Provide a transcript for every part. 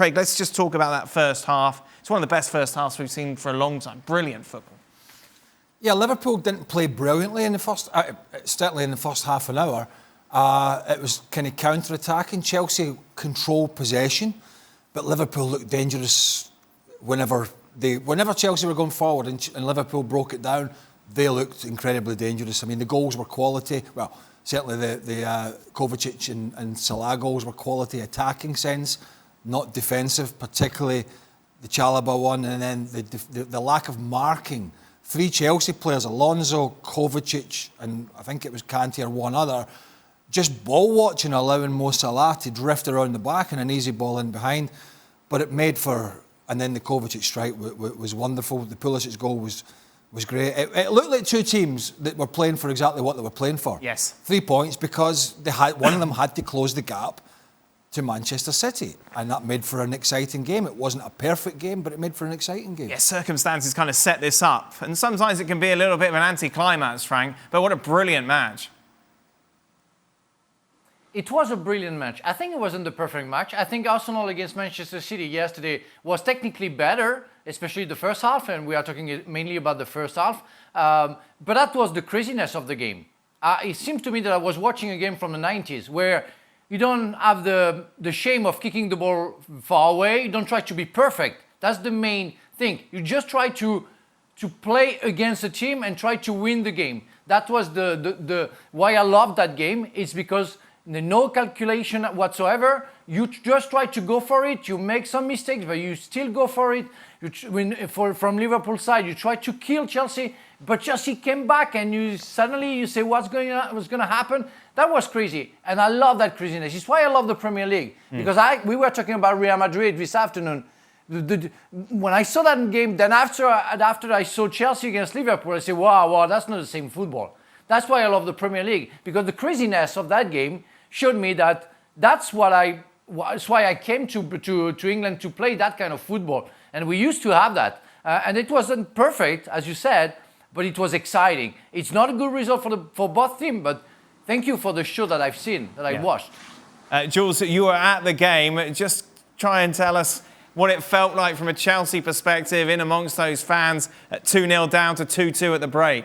Craig, let's just talk about that first half. It's one of the best first halves we've seen for a long time. Brilliant football. Yeah, Liverpool didn't play brilliantly in the first, certainly in the first half an hour. It was kind of counter-attacking. Chelsea controlled possession, but Liverpool looked dangerous whenever Chelsea were going forward and Liverpool broke it down. They looked incredibly dangerous. I mean, the goals were quality. Well, certainly the Kovacic and Salah goals were quality attacking sense, not defensive, particularly the Chalobah one, and then the lack of marking. 3 Chelsea players, Alonso, Kovacic, and I think it was Kanté or one other, just ball watching, allowing Mo Salah to drift around the back and an easy ball in behind. But it made for, and then the Kovacic strike was wonderful. The Pulisic goal was great. It looked like 2 teams that were playing for exactly what they were playing for. Yes. 3 points because one of them had to close the gap to Manchester City, and that made for an exciting game. It wasn't a perfect game, but it made for an exciting game. Yes, circumstances kind of set this up, and sometimes it can be a little bit of an anti-climax, Frank, but what a brilliant match. It was a brilliant match. I think it wasn't the perfect match. I think Arsenal against Manchester City yesterday was technically better, especially the first half, and we are talking mainly about the first half. But that was the craziness of the game. It seems to me that I was watching a game from the 90s where you don't have the shame of kicking the ball far away. You don't try to be perfect. That's the main thing. You just try to play against a team and try to win the game. That was the why I loved that game. It's because no calculation whatsoever. You just try to go for it. You make some mistakes, but you still go for it. From Liverpool side, you try to kill Chelsea, but Chelsea came back, and you suddenly say, what's going to happen? That was crazy, and I love that craziness. It's why I love the Premier League, because we were talking about Real Madrid this afternoon. When I saw that game, then after I saw Chelsea against Liverpool, I said, wow, that's not the same football. That's why I love the Premier League, because the craziness of that game showed me that that's why I came to England to play that kind of football. And we used to have that. And it wasn't perfect, as you said, but it was exciting. It's not a good result for both teams, but thank you for the show that I've seen, that I watched. Jules, you were at the game. Just try and tell us what it felt like from a Chelsea perspective in amongst those fans at 2-0 down to 2-2 at the break.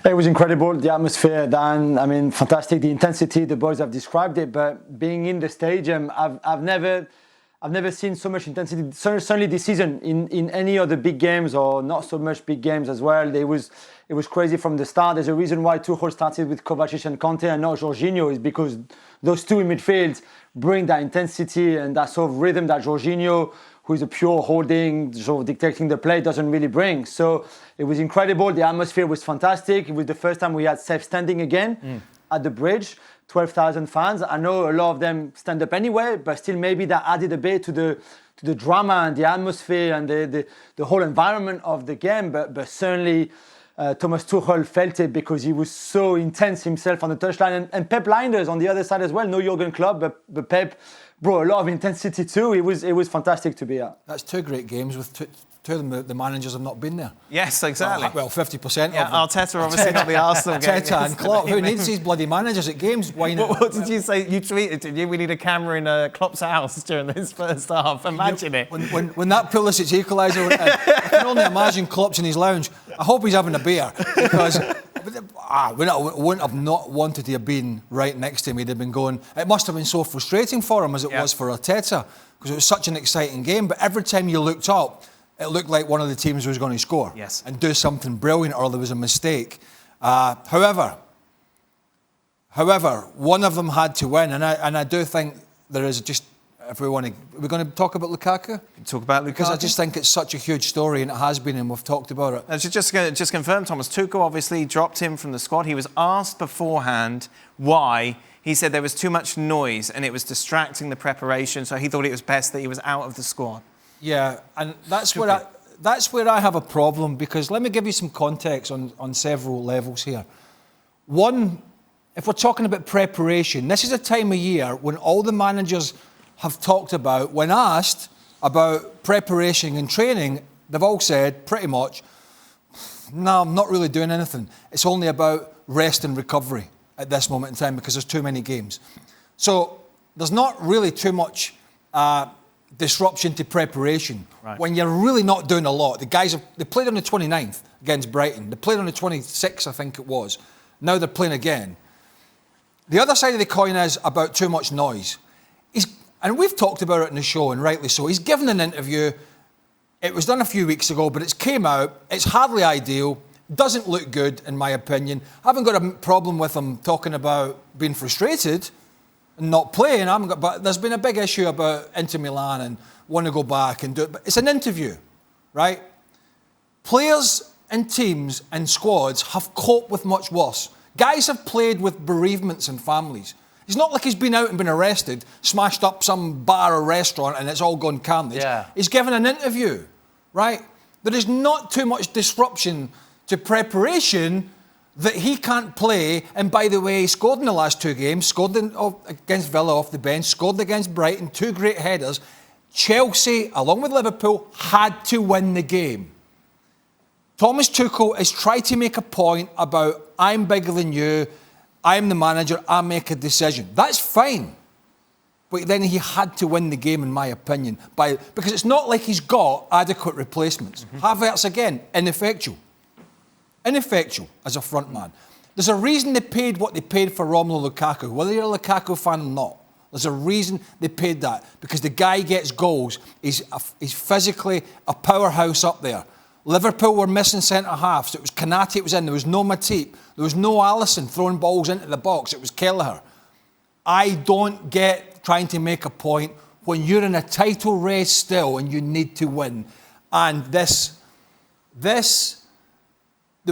It was incredible, the atmosphere, Dan. I mean, fantastic, the intensity, the boys have described it, but being in the stadium, I've never seen so much intensity, certainly this season, in any of the big games, or not so much big games as well. It was crazy from the start. There's a reason why Tuchel started with Kovacic and Kanté and not Jorginho, is because those 2 in midfield bring that intensity and that sort of rhythm that Jorginho, who is a pure holding, sort of dictating the play, doesn't really bring. So it was incredible. The atmosphere was fantastic. It was the first time we had safe standing again at the bridge. 12,000 fans. I know a lot of them stand up anyway, but still maybe that added a bit to the drama and the atmosphere and the whole environment of the game. But certainly Thomas Tuchel felt it because he was so intense himself on the touchline. And Pep Linders on the other side as well. No Jurgen Klopp, but Pep brought a lot of intensity too. It was fantastic to be at. That's 2 great games with two of them, the managers have not been there. Yes, exactly. Well, 50% yeah, of them. Arteta obviously not the Arsenal game. Arteta and Klopp. Who needs these bloody managers at games? What did you say? You tweeted, did you? We need a camera in Klopp's house during this first half. Imagine it. When that Pulisic equaliser went in, I can only imagine Klopp's in his lounge. I hope he's having a beer, because we wouldn't have not wanted to have been right next to him. He'd have been going. It must have been so frustrating for him as it was for Arteta, because it was such an exciting game. But every time you looked up, it looked like one of the teams was going to score and do something brilliant, or there was a mistake. However, one of them had to win, and I do think there is just, if we're going to talk about Lukaku? Talk about Lukaku? Because I just think it's such a huge story, and it has been, and we've talked about it. Just confirm, Thomas, Tuchel obviously dropped him from the squad. He was asked beforehand why. He said there was too much noise and it was distracting the preparation, so he thought it was best that he was out of the squad. Yeah, and that's where I have a problem, because let me give you some context on several levels here. One, if we're talking about preparation, this is a time of year when all the managers have talked about, when asked about preparation and training, they've all said pretty much, no, I'm not really doing anything. It's only about rest and recovery at this moment in time because there's too many games. So there's not really too much disruption to preparation. Right. When you're really not doing a lot. The guys, they played on the 29th against Brighton. They played on the 26th, I think it was. Now they're playing again. The other side of the coin is about too much noise. And we've talked about it in the show, and rightly so. He's given an interview. It was done a few weeks ago, but it's came out. It's hardly ideal. Doesn't look good, in my opinion. I haven't got a problem with him talking about being frustrated and not playing. But there's been a big issue about Inter Milan and want to go back and do it. But it's an interview, right? Players and teams and squads have coped with much worse. Guys have played with bereavements and families. It's not like he's been out and been arrested, smashed up some bar or restaurant and it's all gone carnage. Yeah. He's given an interview, right? There is not too much disruption to preparation that he can't play. And by the way, he scored in the last 2 games, scored against Villa off the bench, scored against Brighton, 2 great headers. Chelsea, along with Liverpool, had to win the game. Thomas Tuchel has tried to make a point about, I'm bigger than you, I'm the manager, I make a decision. That's fine. But then he had to win the game, in my opinion, because it's not like he's got adequate replacements. Havertz, again, ineffectual. Ineffectual as a front man. There's a reason they paid what they paid for Romelu Lukaku, whether you're a Lukaku fan or not. There's a reason they paid that, because the guy gets goals. He's physically a powerhouse up there. Liverpool were missing centre-halves. It was Kanate, it was in. There was no Matip. There was no Alisson throwing balls into the box. It was Kelleher. I don't get trying to make a point when you're in a title race still and you need to win. And this, there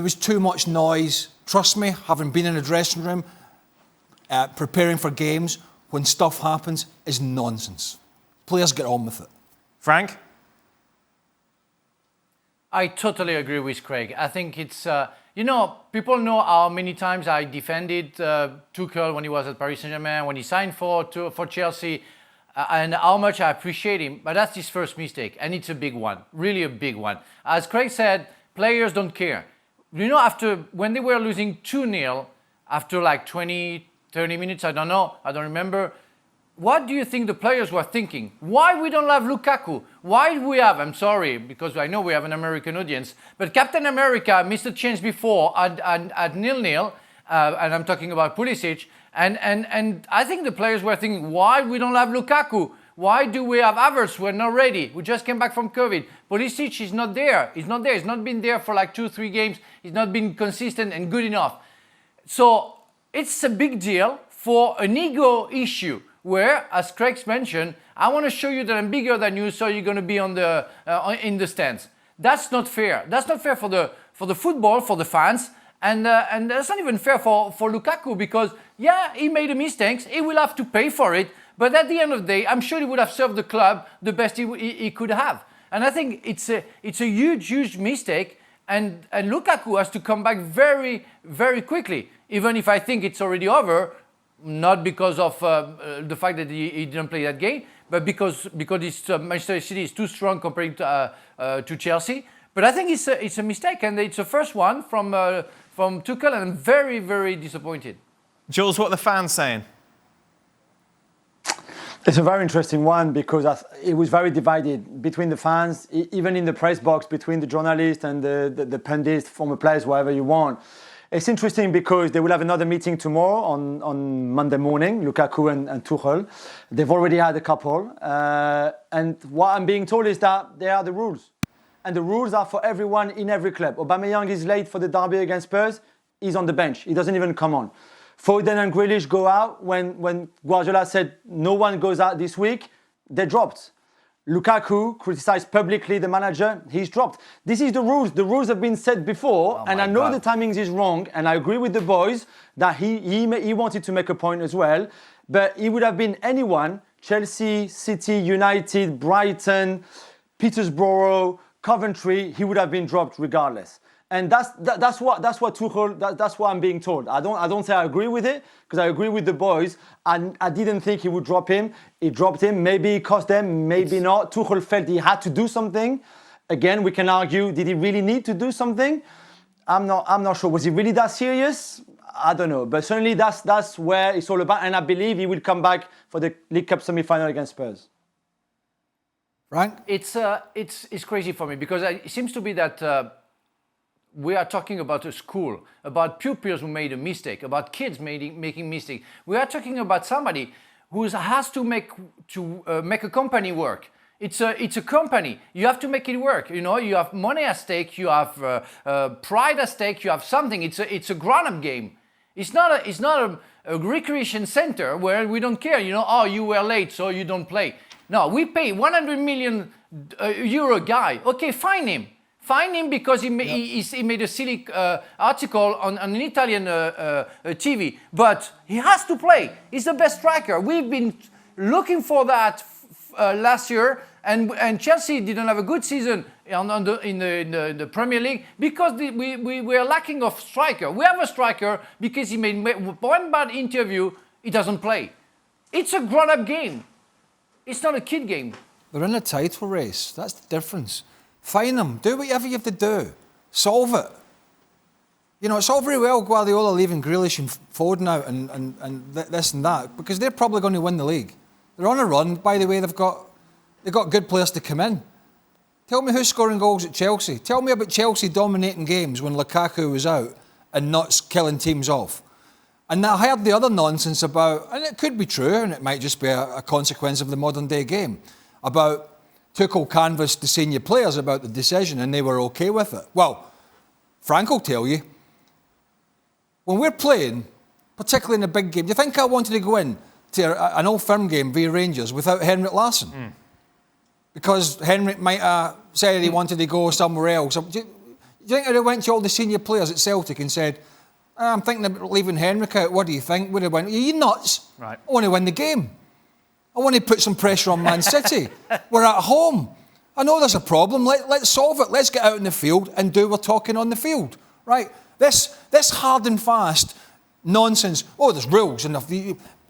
was too much noise. Trust me, having been in a dressing room, preparing for games, when stuff happens, is nonsense. Players get on with it. Frank? I totally agree with Craig. I think it's, people know how many times I defended Tuchel when he was at Paris Saint-Germain, when he signed for Chelsea, and how much I appreciate him. But that's his first mistake, and it's a big one, really a big one. As Craig said, players don't care. When they were losing 2-0, after like 20, 30 minutes, I don't remember, what do you think the players were thinking? Why we don't have Lukaku? Why we have, I'm sorry, because I know we have an American audience, but Captain America missed a chance before at 0-0, and I'm talking about Pulisic, and I think the players were thinking, why we don't have Lukaku? Why do we have Havertz? We're not ready. We just came back from COVID. Pulisic is not there. He's not there. He's not been there for like 2-3 games. He's not been consistent and good enough. So it's a big deal for an ego issue, where, as Craig mentioned, I want to show you that I'm bigger than you, so you're going to be in the stands. That's not fair. That's not fair for the football, for the fans, and that's not even fair for Lukaku, because yeah, he made a mistake. He will have to pay for it. But at the end of the day, I'm sure he would have served the club the best he could have. And I think it's a huge mistake. And Lukaku has to come back very, very quickly. Even if I think it's already over. Not because of the fact that he didn't play that game, but because Manchester City is too strong compared to Chelsea. But I think it's a mistake, and it's the first one from Tuchel, and I'm very, very disappointed. Jules, what are the fans saying? It's a very interesting one, because it was very divided between the fans, even in the press box, between the journalists and the pundits, former players, whatever you want. It's interesting because they will have another meeting tomorrow on Monday morning, Lukaku and Tuchel. They've already had a couple. And what I'm being told is that they are the rules. And the rules are for everyone in every club. Aubameyang is late for the derby against Spurs. He's on the bench. He doesn't even come on. Foden and Grealish go out when Guardiola said no one goes out this week. They dropped. Lukaku criticized publicly the manager. He's dropped. This is the rules. The rules have been set before, and I know the timings is wrong. And I agree with the boys that he wanted to make a point as well. But it would have been anyone: Chelsea, City, United, Brighton, Peterborough, Coventry. He would have been dropped regardless. And that's what Tuchel. That's what I'm being told. I don't say I agree with it, because I agree with the boys. And I didn't think he would drop him. He dropped him. Maybe it cost them. Maybe not. Tuchel felt he had to do something. Again, we can argue: did he really need to do something? I'm not sure. Was he really that serious? I don't know. But certainly that's where it's all about. And I believe he will come back for the League Cup semi-final against Spurs. Frank? It's crazy for me because it seems to be that we are talking about a school, about pupils who made a mistake, about kids making mistakes. We are talking about somebody who has to make a company work. It's a company. You have to make it work. You know, you have money at stake. You have pride at stake. You have something. It's a grown-up game. It's not a recreation center where we don't care. You know, oh, you were late, so you don't play. No, we pay 100 million euro guy. Okay, fine him. Fine him because he made a silly article on an Italian TV. But he has to play. He's the best striker. We've been looking for that last year, and Chelsea didn't have a good season in the Premier League because we were lacking of striker. We have a striker because he made one bad interview, he doesn't play. It's a grown-up game. It's not a kid game. They're in a title race. That's the difference. Fine them. Do whatever you have to do. Solve it. You know, it's all very well Guardiola leaving Grealish and Foden out and this and that because they're probably going to win the league. They're on a run. By the way, they've got good players to come in. Tell me who's scoring goals at Chelsea. Tell me about Chelsea dominating games when Lukaku was out and not killing teams off. And I heard the other nonsense about, and it could be true, and it might just be a consequence of the modern day game, about Tuchel canvassed the senior players about the decision and they were okay with it. Well, Frank will tell you, when we're playing, particularly in a big game, do you think I wanted to go in to an Old Firm game via Rangers without Henrik Larsson? Because Henrik might have said he wanted to go somewhere else. Do you think I'd have went to all the senior players at Celtic and said, I'm thinking about leaving Henrik out, what do you think? Would have went, are you nuts? Right. I want to win the game. I want to put some pressure on Man City. We're at home. I know there's a problem. Let's solve it. Let's get out in the field and do our talking on the field. Right? This hard and fast nonsense. Oh, there's rules. And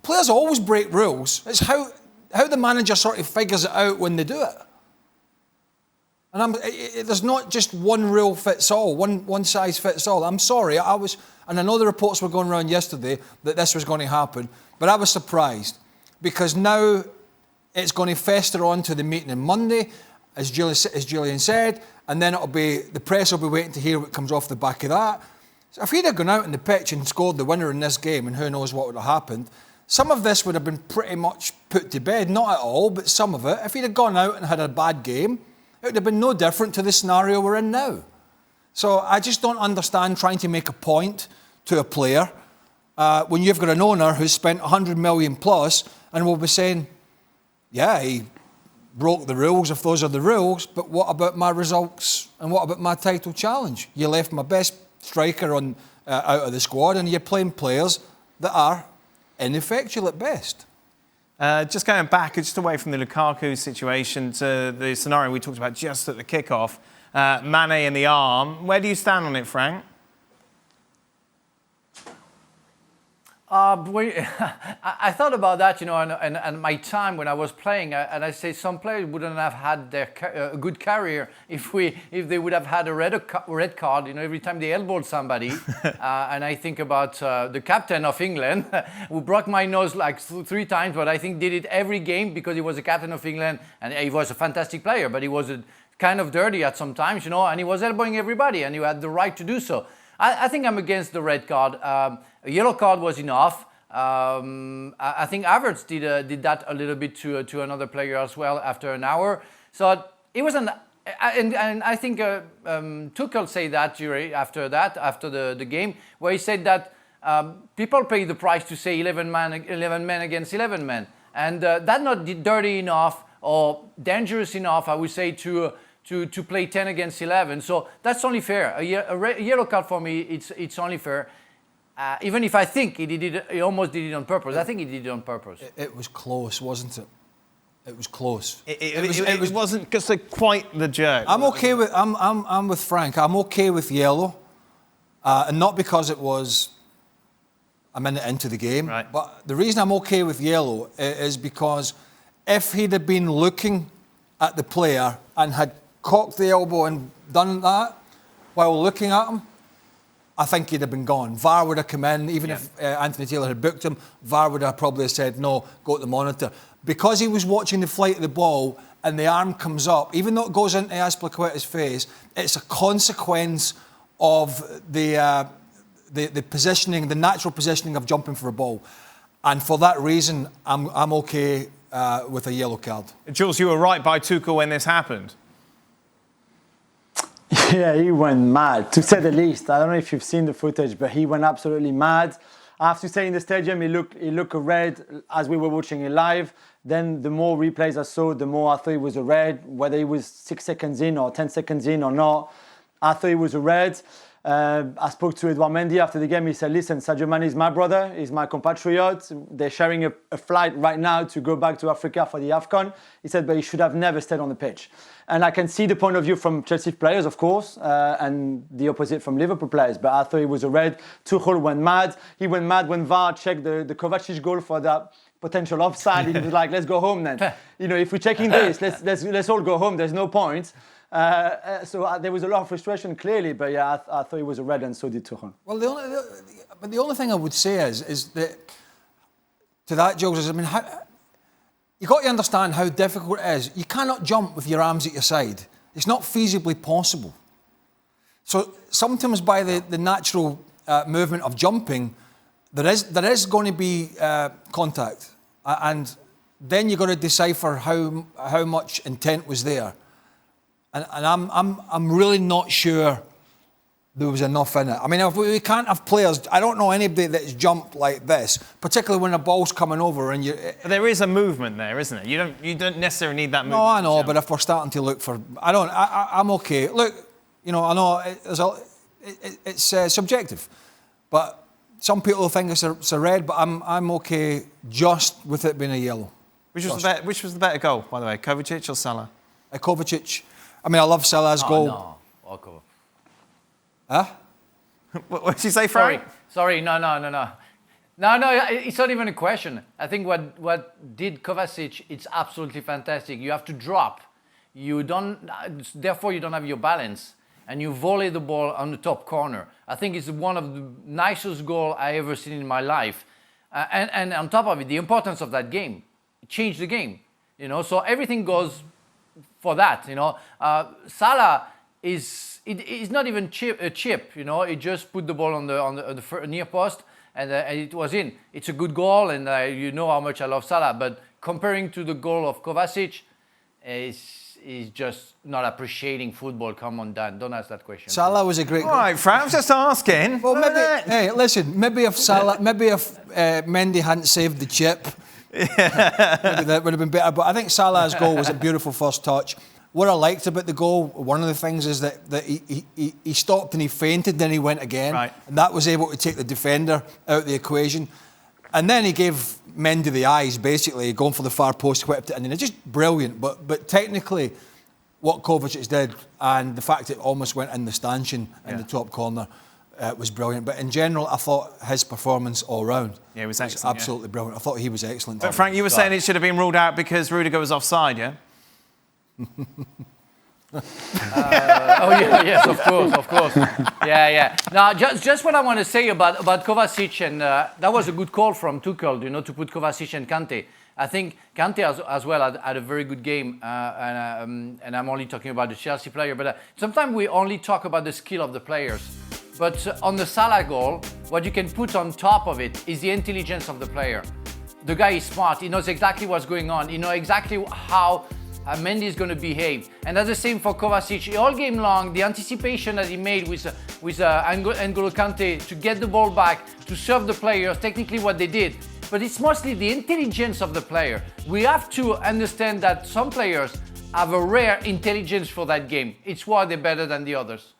players always break rules. It's how the manager sort of figures it out when they do it. And there's not just one rule fits all, one size fits all. I'm sorry, and I know the reports were going around yesterday that this was going to happen, but I was surprised because now it's going to fester on to the meeting on Monday, as Julien said, and then the press will be waiting to hear what comes off the back of that. So if he'd have gone out in the pitch and scored the winner in this game, and who knows what would have happened, some of this would have been pretty much put to bed. Not at all, but some of it. If he'd have gone out and had a bad game, it would have been no different to the scenario we're in now. So I just don't understand trying to make a point to a player when you've got an owner who's spent 100 million plus and will be saying, yeah, he broke the rules if those are the rules, but what about my results and what about my title challenge? You left my best striker out of the squad and you're playing players that are ineffectual at best. Just going back, just away from the Lukaku situation to the scenario we talked about just at the kickoff, Mane and the arm. Where do you stand on it, Frank? I thought about that, you know, and my time when I was playing, and I say some players wouldn't have had their a good career if they would have had a red card, you know, every time they elbowed somebody. And I think about the captain of England, who broke my nose like 3 times, but I think did it every game because he was the captain of England, and he was a fantastic player, but he was kind of dirty at some times, you know, and he was elbowing everybody, and he had the right to do so. I think I'm against the red card. A yellow card was enough. I think Havertz did that a little bit to another player as well after an hour. So it was and I think Tuchel said that after the game, where he said that people pay the price to say 11 men against 11 men, and that's not dirty enough or dangerous enough, I would say, to play 10 against 11. So that's only fair. A yellow card for me, it's only fair. Even if I think he almost did it on purpose. I think he did it on purpose. It was close, wasn't it? It was close. It wasn't just quite the jerk. I'm okay with I'm with Frank. I'm okay with yellow, and not because it was a minute into the game. Right. But the reason I'm okay with yellow is because if he'd have been looking at the player and had cocked the elbow and done that while looking at him, I think he'd have been gone. VAR would have come in, even if Anthony Taylor had booked him, VAR would have probably said, no, go to the monitor. Because he was watching the flight of the ball and the arm comes up, even though it goes into Azpilicueta's face, it's a consequence of the positioning, the natural positioning of jumping for a ball. And for that reason, I'm okay with a yellow card. Jules, you were right by Tuchel when this happened. Yeah, he went mad, to say the least. I don't know if you've seen the footage, but he went absolutely mad. I have to say, in the stadium, he looked a red as we were watching it live. Then the more replays I saw, the more I thought it was a red, whether it was 6 seconds in or 10 seconds in or not. I thought it was a red. I spoke to Edouard Mendy after the game. He said, listen, Sadio Mane is my brother, he's my compatriot. They're sharing a flight right now to go back to Africa for the AFCON. He said, but he should have never stayed on the pitch. And I can see the point of view from Chelsea players, of course, and the opposite from Liverpool players. But I thought it was a red. Tuchel went mad. He went mad when VAR checked the Kovacic goal for that potential offside. He was like, let's go home then. If we're checking this, let's all go home. There's no point. So there was a lot of frustration, clearly, but yeah, I thought it was a red, and so did Tuchel. Well, the only thing I would say is that to that, Jules, is you got to understand how difficult it is. You cannot jump with your arms at your side. It's not feasibly possible. So sometimes by the natural movement of jumping, there is going to be contact, and then you've got to decipher how much intent was there. And I'm really not sure there was enough in it. I mean, if we can't have players, I don't know anybody that's jumped like this, particularly when a ball's coming over and you. There is a movement there, isn't it? You don't necessarily need that movement. No, I know, but if we're starting to look for, I'm okay. Look, I know it's subjective, but some people think it's a red, but I'm okay just with it being a yellow. Which was the better goal, by the way, Kovacic or Salah? Kovacic. I mean, I love Salah's goal. No. Huh? What did you say, Frank? Sorry. No. No, it's not even a question. I think what did Kovacic, it's absolutely fantastic. You have to drop. Therefore you don't have your balance. And you volley the ball on the top corner. I think it's one of the nicest goals I ever seen in my life. And on top of it, the importance of that game. It changed the game. So everything goes for that. Salah is not even a chip. He just put the ball on the near post and it was in. It's a good goal, and you know how much I love Salah. But comparing to the goal of Kovacic, is just not appreciating football. Come on, Dan, don't ask that question. Salah was a great. All right, Frank, I was just asking. Well, maybe if Mendy hadn't saved the chip, maybe that would have been better. But I think Salah's goal was a beautiful first touch. What I liked about the goal, one of the things is that he stopped and he feinted, then he went again, right. And that was able to take the defender out of the equation. And then he gave Mendy the eyes, basically, going for the far post, whipped it, and then it's just brilliant. But technically, what Kovacic did, and the fact it almost went in the stanchion in the top corner, was brilliant. But in general, I thought his performance all round was excellent, absolutely brilliant. I thought he was excellent. But Frank, you were saying it should have been ruled out because Rudiger was offside, yeah? Yes, of course. Yeah. Now, just what I want to say about Kovacic, and that was a good call from Tuchel, to put Kovacic and Kante. I think Kante as well had a very good game, and I'm only talking about the Chelsea player. But sometimes we only talk about the skill of the players. But on the Salah goal, what you can put on top of it is the intelligence of the player. The guy is smart. He knows exactly what's going on. He knows exactly how Mendy is going to behave, and that's the same for Kovacic. All game long, the anticipation that he made with N'Golo Kante to get the ball back, to serve the players, technically what they did. But it's mostly the intelligence of the player. We have to understand that some players have a rare intelligence for that game. It's why they're better than the others.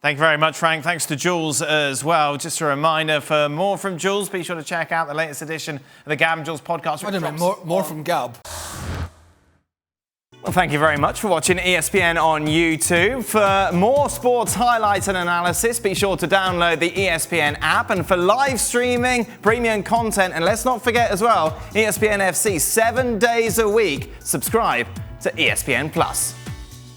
Thank you very much, Frank. Thanks to Jules as well. Just a reminder, for more from Jules, be sure to check out the latest edition of the Gab and Jules podcast. Wait a minute, more from Gab. Well, thank you very much for watching ESPN on YouTube. For more sports highlights and analysis, be sure to download the ESPN app. And for live streaming, premium content, and let's not forget as well, ESPN FC 7 days a week. Subscribe to ESPN Plus.